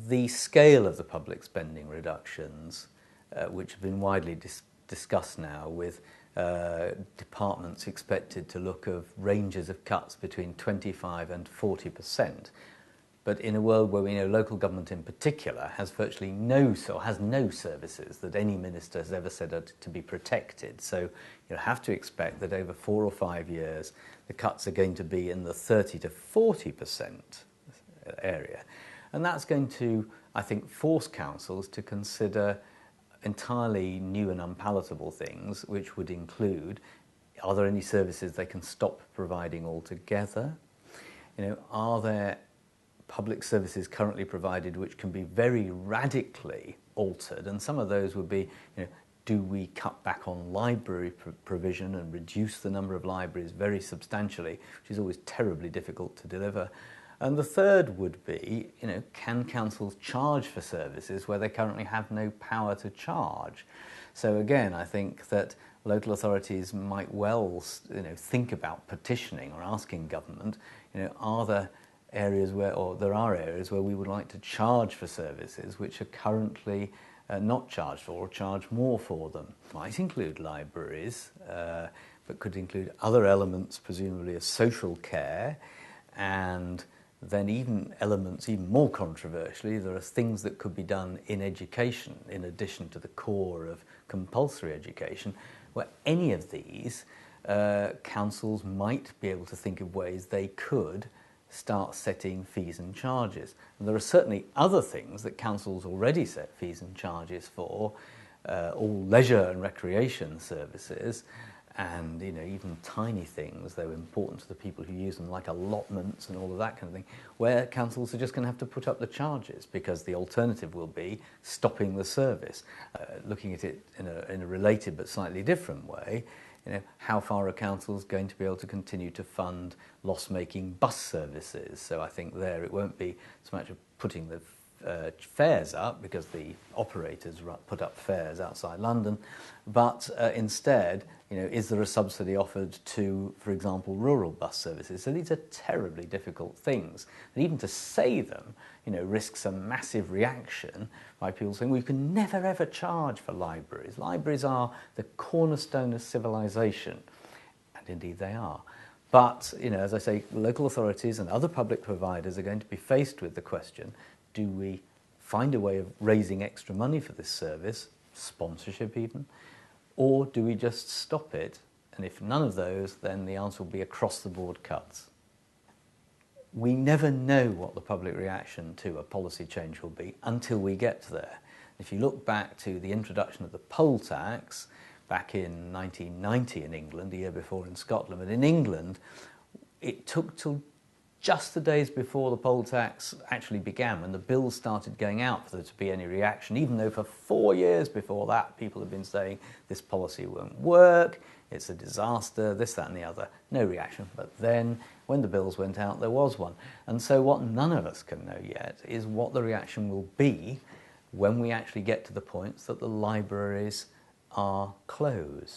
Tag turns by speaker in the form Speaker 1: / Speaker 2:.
Speaker 1: The scale of the public spending reductions, which have been widely discussed now, with departments expected to look at ranges of cuts between 25 and 40%. But in a world where we know local government in particular has virtually no services that any minister has ever said are to be protected. So you'll have to expect that over 4 or 5 years, the cuts are going to be in the 30 to 40% area. And that's going to, I think, force councils to consider entirely new and unpalatable things, which would include, are there any services they can stop providing altogether? Are there public services currently provided which can be very radically altered? And some of those would be, do we cut back on library provision and reduce the number of libraries very substantially, which is always terribly difficult to deliver? And the third would be, can councils charge for services where they currently have no power to charge? So again, I think that local authorities might well, think about petitioning or asking government, are there areas there are areas where we would like to charge for services which are currently not charged for, or charge more for them. Might include libraries, but could include other elements, presumably of social care, and then even elements, even more controversially, there are things that could be done in education in addition to the core of compulsory education, where any of these councils might be able to think of ways they could start setting fees and charges. And there are certainly other things that councils already set fees and charges for, all leisure and recreation services, and even tiny things, though important to the people who use them, like allotments and all of that kind of thing, where councils are just going to have to put up the charges because the alternative will be stopping the service. Looking at it in a related but slightly different way, how far are councils going to be able to continue to fund loss-making bus services? So I think there it won't be so much of putting the fares up, because the operators put up fares outside London, but instead, is there a subsidy offered to, for example, rural bus services? So these are terribly difficult things, and even to say them, risks a massive reaction by people saying, well, you can never ever charge for libraries. Libraries are the cornerstone of civilization, and indeed they are. But, as I say, local authorities and other public providers are going to be faced with the question, do we find a way of raising extra money for this service, sponsorship even, or do we just stop it? And if none of those, then the answer will be across-the-board cuts. We never know what the public reaction to a policy change will be until we get there. If you look back to the introduction of the poll tax back in 1990 in England, the year before in Scotland, but in England it took till just the days before the poll tax actually began, when the bills started going out, for there to be any reaction, even though for 4 years before that people had been saying this policy won't work, it's a disaster, this, that and the other. No reaction. But then when the bills went out, there was one. And so what none of us can know yet is what the reaction will be when we actually get to the point that the libraries are closed.